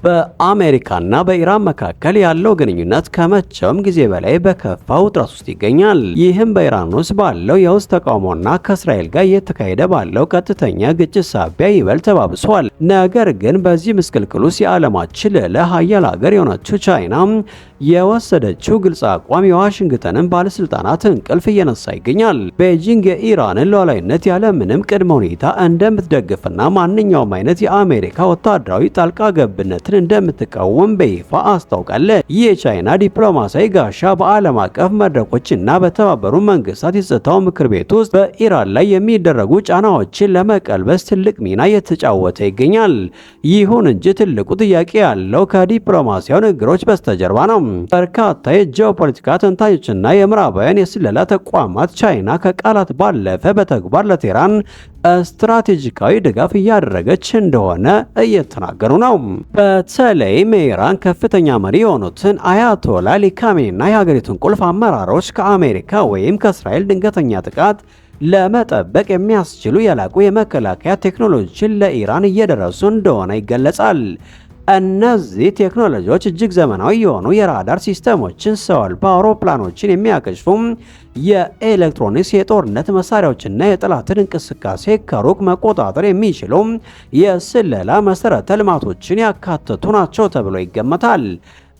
በአሜሪካና በኢራን መካከል ያለው ግንኙነት ከመቼውም ጊዜ በላይ በከፋ ውጥረት ውስጥ ይገኛል። ይህም በኢራን ውስጥ ባለው የውስጥ ተቃውሞና ከእስራኤል ጋር እየተካሄደ ባለው ቀጥተኛ ግጭት ሳቢያ ይበልጥ ተባብሷል። ነገር ግን በዚህ ምስቅልቅል ውስጥ የዓለማችን ልዕለ ኃያል ሀገር የሆነችው ቻይና የወሰደችው ግልጽ አቋም የዋሽንግተንን ባለስልጣናት እንቅልፍ እየነሳ ይገኛል። ቤጂንግ የኢራንን ሉዓላዊነት ያለምንም ቅድመ ሁኔታ እንደምትደግፍና ማንኛውም አይነት የአሜሪካ ወታደራዊ ጣልቃ ገብነትን እንደምትቃወም በይፋ አስታውቃለች። ይህ የቻይና ዲፕሎማሲያዊ ጋሻ በዓለም አቀፍ መድረኮችና በተባበሩት መንግስታት የጸጥታው ምክር ቤት ውስጥ በኢራን ላይ የሚደረጉ ጫናዎችን ለመቀልበስ ትልቅ ሚና እየተጫወተ ይገኛል። ይሁን እንጂ ትልቁ ጥያቄ ያለው ከዲፕሎማሲያዊ ንግግሮች በስተጀርባ ነው። በርካታ የጂኦፖለቲካ ተንታኞችና የምዕራባውያን የስለላ ተቋማት ቻይና ከቃላት ባለፈ በተግባር ለቴህራን ስትራቴጂካዊ ድጋፍ እያደረገች እንደሆነ እየተናገሩ ነው። በተለይም የኢራን ከፍተኛ መሪ የሆኑትን አያቶላ አሊ ካሜኒና የሀገሪቱን ቁልፍ አመራሮች ከአሜሪካ ወይም ከእስራኤል ድንገተኛ ጥቃት ለመጠበቅ የሚያስችሉ የላቁ የመከላከያ ቴክኖሎጂዎችን ለኢራን እየደረሱ እንደሆነ ይገለጻል። እነዚህ ቴክኖሎጂዎች እጅግ ዘመናዊ የሆኑ የራዳር ሲስተሞችን፣ ሰው አልባ አውሮፕላኖችን የሚያከሽፉ የኤሌክትሮኒክስ የጦርነት መሳሪያዎችና የጠላትን እንቅስቃሴ ከሩቅ መቆጣጠር የሚችሉ የስለላ መሰረተ ልማቶችን ያካተቱ ናቸው ተብሎ ይገመታል።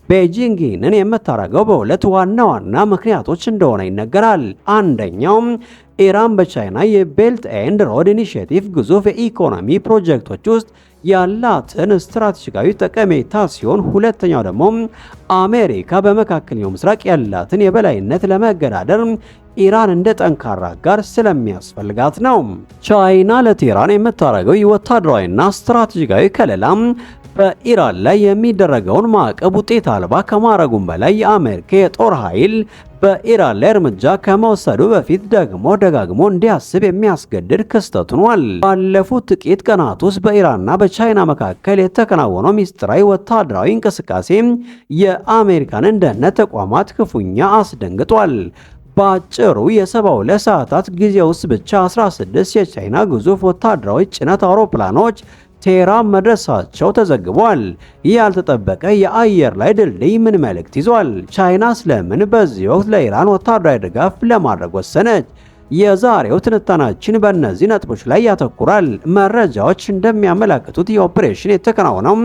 ቤጂንግ ይህንን የምታደርገው በሁለት ዋና ዋና ምክንያቶች እንደሆነ ይነገራል። አንደኛው ኢራን በቻይና የቤልት ኤንድ ሮድ ኢኒሼቲቭ ግዙፍ የኢኮኖሚ ፕሮጀክቶች ውስጥ ያላትን ስትራቴጂካዊ ጠቀሜታ ሲሆን፣ ሁለተኛው ደግሞ አሜሪካ በመካከለኛው ምስራቅ ያላትን የበላይነት ለመገዳደር ኢራን እንደ ጠንካራ ጋር ስለሚያስፈልጋት ነው። ቻይና ለቴህራን የምታደርገው ወታደራዊና ስትራቴጂካዊ ከለላ በኢራን ላይ የሚደረገውን ማዕቀብ ውጤት አልባ ከማድረጉም በላይ የአሜሪካ የጦር ኃይል በኢራን ላይ እርምጃ ከመውሰዱ በፊት ደግሞ ደጋግሞ እንዲያስብ የሚያስገድድ ክስተት ሆኗል። ባለፉት ጥቂት ቀናት ውስጥ በኢራንና በቻይና መካከል የተከናወነው ሚስጥራዊ ወታደራዊ እንቅስቃሴ የአሜሪካንን ደህንነት ተቋማት ክፉኛ አስደንግጧል። በአጭሩ የ72 ሰዓታት ጊዜ ውስጥ ብቻ 16 የቻይና ግዙፍ ወታደራዊ ጭነት አውሮፕላኖች ቴህራን መድረሳቸው ተዘግቧል። ይህ ያልተጠበቀ የአየር ላይ ድልድይ ምን መልእክት ይዟል? ቻይና ስለምን በዚህ ወቅት ለኢራን ወታደራዊ ድጋፍ ለማድረግ ወሰነች? የዛሬው ትንታኔያችን በእነዚህ ነጥቦች ላይ ያተኩራል። መረጃዎች እንደሚያመለክቱት የኦፕሬሽን የተከናወነው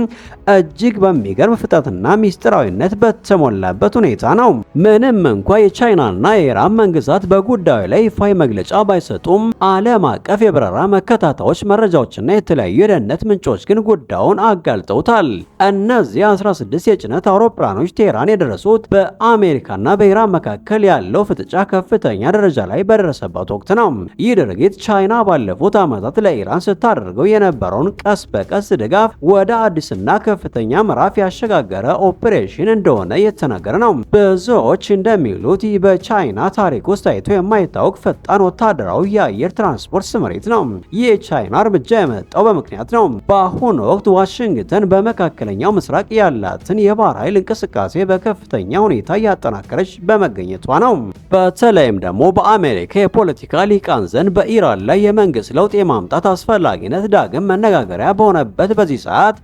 እጅግ በሚገርም ፍጥነትና ሚስጥራዊነት በተሞላበት ሁኔታ ነው። ምንም እንኳ የቻይናና የኢራን መንግስታት በጉዳዩ ላይ ይፋዊ መግለጫ ባይሰጡም ዓለም አቀፍ የበረራ መከታተያዎች መረጃዎችና የተለያዩ የደህንነት ምንጮች ግን ጉዳዩን አጋልጠውታል። እነዚህ 16 የጭነት አውሮፕላኖች ቴህራን የደረሱት በአሜሪካና በኢራን መካከል ያለው ፍጥጫ ከፍተኛ ደረጃ ላይ በደረሰ ወቅት ነው። ይህ ድርጊት ቻይና ባለፉት ዓመታት ለኢራን ስታደርገው የነበረውን ቀስ በቀስ ድጋፍ ወደ አዲስና ከፍተኛ ምዕራፍ ያሸጋገረ ኦፕሬሽን እንደሆነ የተነገረ ነው። ብዙዎች እንደሚሉት ይህ በቻይና ታሪክ ውስጥ ታይቶ የማይታወቅ ፈጣን ወታደራዊ የአየር ትራንስፖርት ስምሪት ነው። ይህ የቻይና እርምጃ የመጣው በምክንያት ነው። በአሁኑ ወቅት ዋሽንግተን በመካከለኛው ምስራቅ ያላትን የባህር ኃይል እንቅስቃሴ በከፍተኛ ሁኔታ እያጠናከረች በመገኘቷ ነው። በተለይም ደግሞ በአሜሪካ ፖለቲካ ሊቃን ዘንድ በኢራን ላይ የመንግስት ለውጥ የማምጣት አስፈላጊነት ዳግም መነጋገሪያ በሆነበት በዚህ ሰዓት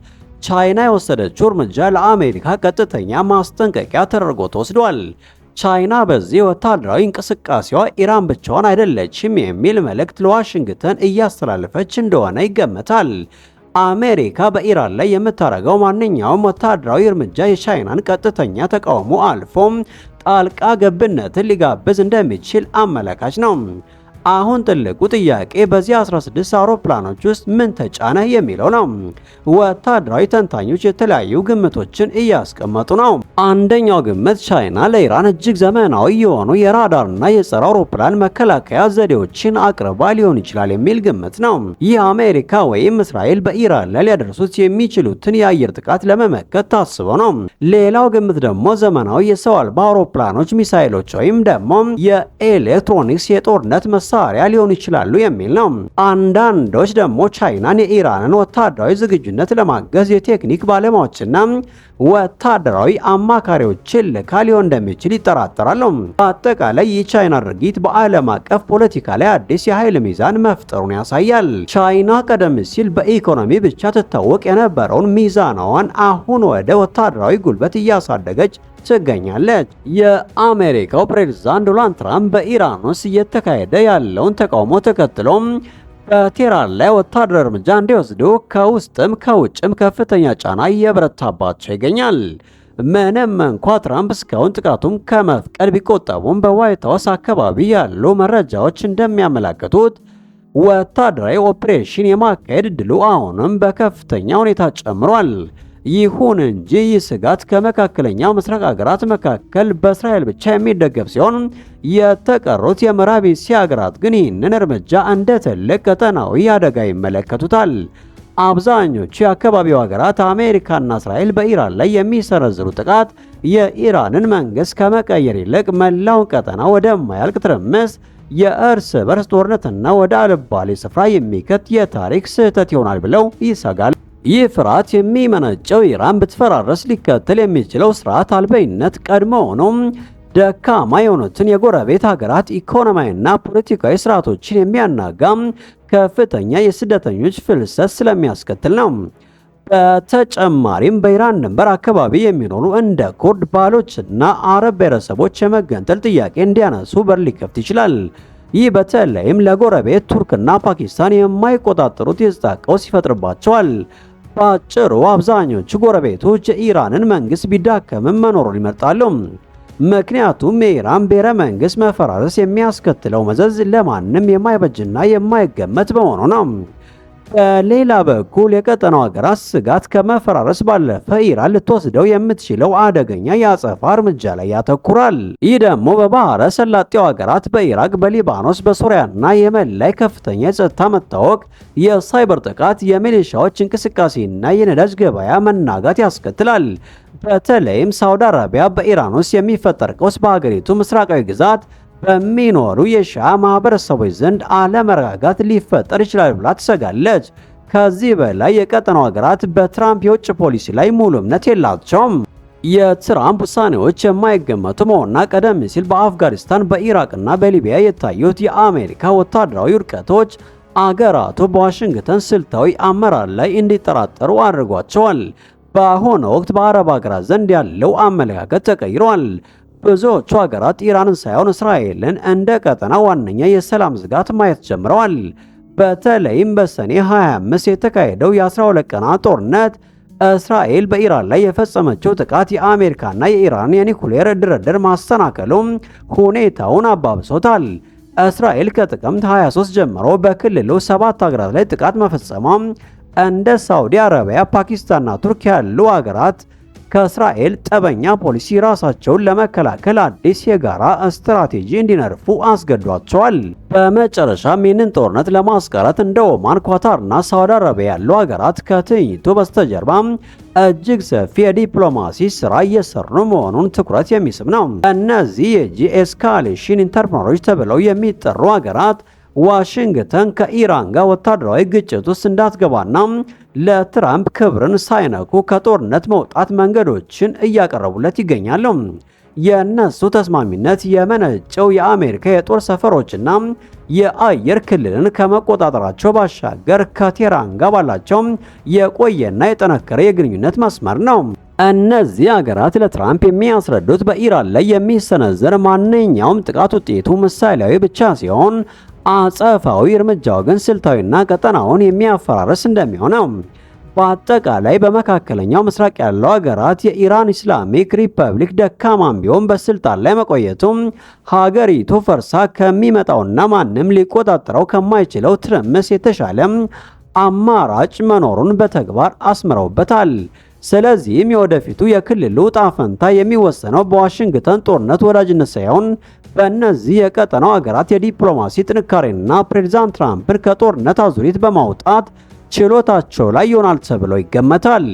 ቻይና የወሰደችው እርምጃ ለአሜሪካ ቀጥተኛ ማስጠንቀቂያ ተደርጎ ተወስዷል። ቻይና በዚህ ወታደራዊ እንቅስቃሴዋ ኢራን ብቻዋን አይደለችም የሚል መልእክት ለዋሽንግተን እያስተላለፈች እንደሆነ ይገመታል። አሜሪካ በኢራን ላይ የምታደርገው ማንኛውም ወታደራዊ እርምጃ የቻይናን ቀጥተኛ ተቃውሞ አልፎም ጣልቃ ገብነትን ሊጋብዝ እንደሚችል አመላካች ነው። አሁን ትልቁ ጥያቄ በዚህ 16 አውሮፕላኖች ውስጥ ምን ተጫነ የሚለው ነው። ወታደራዊ ተንታኞች የተለያዩ ግምቶችን እያስቀመጡ ነው። አንደኛው ግምት ቻይና ለኢራን እጅግ ዘመናዊ የሆኑ የራዳርና የጸረ አውሮፕላን መከላከያ ዘዴዎችን አቅርባ ሊሆን ይችላል የሚል ግምት ነው። ይህ አሜሪካ ወይም እስራኤል በኢራን ላይ ሊያደርሱት የሚችሉትን የአየር ጥቃት ለመመከት ታስቦ ነው። ሌላው ግምት ደግሞ ዘመናዊ የሰው አልባ አውሮፕላኖች፣ ሚሳይሎች ወይም ደግሞ የኤሌክትሮኒክስ የጦርነት መሳሪያ ሊሆኑ ይችላሉ የሚል ነው። አንዳንዶች ደግሞ ቻይናን የኢራንን ወታደራዊ ዝግጁነት ለማገዝ የቴክኒክ ባለሙያዎችና ወታደራዊ አማካሪዎችን ልካ ሊሆን እንደሚችል ይጠራጠራሉ። በአጠቃላይ የቻይና ድርጊት በዓለም አቀፍ ፖለቲካ ላይ አዲስ የኃይል ሚዛን መፍጠሩን ያሳያል። ቻይና ቀደም ሲል በኢኮኖሚ ብቻ ትታወቅ የነበረውን ሚዛናዋን አሁን ወደ ወታደራዊ ጉልበት እያሳደገች ትገኛለች። የአሜሪካው ፕሬዝዳንት ዶናልድ ትራምፕ በኢራን ውስጥ እየተካሄደ ያለውን ተቃውሞ ተከትሎም በቴህራን ላይ ወታደራዊ እርምጃ እንዲወስዱ ከውስጥም ከውጭም ከፍተኛ ጫና እየበረታባቸው ይገኛል። ምንም እንኳ ትራምፕ እስካሁን ጥቃቱን ከመፍቀድ ቢቆጠቡም በዋይት ሀውስ አካባቢ ያሉ መረጃዎች እንደሚያመለክቱት ወታደራዊ ኦፕሬሽን የማካሄድ እድሉ አሁንም በከፍተኛ ሁኔታ ጨምሯል። ይሁን እንጂ ይህ ስጋት ከመካከለኛው ምስራቅ ሀገራት መካከል በእስራኤል ብቻ የሚደገፍ ሲሆን የተቀሩት የምዕራብ እስያ ሀገራት ግን ይህንን እርምጃ እንደ ትልቅ ቀጠናዊ አደጋ ይመለከቱታል። አብዛኞቹ የአካባቢው ሀገራት አሜሪካና እስራኤል በኢራን ላይ የሚሰነዝሩ ጥቃት የኢራንን መንግስት ከመቀየር ይልቅ መላውን ቀጠና ወደማያልቅ ትርምስ፣ የእርስ በርስ ጦርነትና ወደ አልባሌ ስፍራ የሚከት የታሪክ ስህተት ይሆናል ብለው ይሰጋል። ይህ ፍርሃት የሚመነጨው ኢራን ብትፈራረስ ሊከተል የሚችለው ስርዓት አልበኝነት ቀድሞውንም ደካማ የሆኑትን የጎረቤት ሀገራት ኢኮኖሚያዊና ፖለቲካዊ ስርዓቶችን የሚያናጋ ከፍተኛ የስደተኞች ፍልሰት ስለሚያስከትል ነው። በተጨማሪም በኢራን ድንበር አካባቢ የሚኖሩ እንደ ኩርድ፣ ባሎችና አረብ ብሔረሰቦች የመገንጠል ጥያቄ እንዲያነሱ በር ሊከፍት ይችላል። ይህ በተለይም ለጎረቤት ቱርክና ፓኪስታን የማይቆጣጠሩት የጸጥታ ቀውስ ይፈጥርባቸዋል። በአጭሩ አብዛኞቹ ጎረቤቶች የኢራንን መንግስት ቢዳከምም መኖሩን ይመርጣሉ። ምክንያቱም የኢራን ብሔረ መንግስት መፈራረስ የሚያስከትለው መዘዝ ለማንም የማይበጅና የማይገመት በመሆኑ ነው። በሌላ በኩል የቀጠናው ሀገራት ስጋት ከመፈራረስ ባለፈ ኢራን ልትወስደው የምትችለው አደገኛ የአጸፋ እርምጃ ላይ ያተኩራል። ይህ ደግሞ በባህረ ሰላጤው ሀገራት በኢራቅ፣ በሊባኖስ፣ በሶሪያና የመን ላይ ከፍተኛ የጸጥታ መታወክ፣ የሳይበር ጥቃት፣ የሚሊሻዎች እንቅስቃሴና የነዳጅ ገበያ መናጋት ያስከትላል። በተለይም ሳውዲ አረቢያ በኢራን ውስጥ የሚፈጠር ቀውስ በሀገሪቱ ምስራቃዊ ግዛት በሚኖሩ የሺዓ ማህበረሰቦች ዘንድ አለመረጋጋት ሊፈጠር ይችላል ብላ ትሰጋለች። ከዚህ በላይ የቀጠናው ሀገራት በትራምፕ የውጭ ፖሊሲ ላይ ሙሉ እምነት የላቸውም። የትራምፕ ውሳኔዎች የማይገመቱ መሆንና ቀደም ሲል በአፍጋኒስታን በኢራቅና በሊቢያ የታዩት የአሜሪካ ወታደራዊ ውድቀቶች አገራቱ በዋሽንግተን ስልታዊ አመራር ላይ እንዲጠራጠሩ አድርጓቸዋል። በአሁኑ ወቅት በአረብ ሀገራት ዘንድ ያለው አመለካከት ተቀይሯል። ብዙዎቹ ሀገራት ኢራንን ሳይሆን እስራኤልን እንደ ቀጠና ዋነኛ የሰላም ስጋት ማየት ጀምረዋል። በተለይም በሰኔ 25 የተካሄደው የ12 ቀናት ጦርነት እስራኤል በኢራን ላይ የፈጸመችው ጥቃት የአሜሪካና የኢራን የኒኩሌር ድርድር ማሰናከሉም ሁኔታውን አባብሶታል። እስራኤል ከጥቅምት 23 ጀምሮ በክልሉ 7 ሀገራት ላይ ጥቃት መፈጸሟም እንደ ሳውዲ አረቢያ፣ ፓኪስታንና ቱርክ ያሉ ሀገራት ከእስራኤል ጠበኛ ፖሊሲ ራሳቸውን ለመከላከል አዲስ የጋራ ስትራቴጂ እንዲነድፉ አስገዷቸዋል። በመጨረሻም ይህንን ጦርነት ለማስቀረት እንደ ኦማን፣ ኳታርና ሳውዲ አረቢያ ያሉ ሀገራት ከትዕይንቱ በስተጀርባ እጅግ ሰፊ የዲፕሎማሲ ስራ እየሰሩ መሆኑን ትኩረት የሚስብ ነው። እነዚህ የጂኤስካሌሽን ኢንተርፕረነሮች ተብለው የሚጠሩ ሀገራት ዋሽንግተን ከኢራን ጋር ወታደራዊ ግጭት ውስጥ እንዳትገባና ለትራምፕ ክብርን ሳይነኩ ከጦርነት መውጣት መንገዶችን እያቀረቡለት ይገኛሉ። የነሱ ተስማሚነት የመነጨው የአሜሪካ የጦር ሰፈሮችና የአየር ክልልን ከመቆጣጠራቸው ባሻገር ከቴህራን ጋር ባላቸው የቆየና የጠነከረ የግንኙነት መስመር ነው። እነዚህ ሀገራት ለትራምፕ የሚያስረዱት በኢራን ላይ የሚሰነዘር ማንኛውም ጥቃት ውጤቱ ምሳሌያዊ ብቻ ሲሆን አጸፋዊ እርምጃው ግን ስልታዊና ቀጠናውን የሚያፈራርስ እንደሚሆነው። በአጠቃላይ በመካከለኛው ምስራቅ ያሉ ሀገራት የኢራን ኢስላሚክ ሪፐብሊክ ደካማም ቢሆን በስልጣን ላይ መቆየቱም ሀገሪቱ ፈርሳ ከሚመጣውና ማንም ሊቆጣጠረው ከማይችለው ትርምስ የተሻለ አማራጭ መኖሩን በተግባር አስምረውበታል። ስለዚህም የወደፊቱ የክልሉ ዕጣ ፈንታ የሚወሰነው በዋሽንግተን ጦርነት ወዳጅነት ሳይሆን በእነዚህ የቀጠናው ሀገራት የዲፕሎማሲ ጥንካሬና ፕሬዝዳንት ትራምፕን ከጦርነት አዙሪት በማውጣት ችሎታቸው ላይ ይሆናል ተብሎ ይገመታል።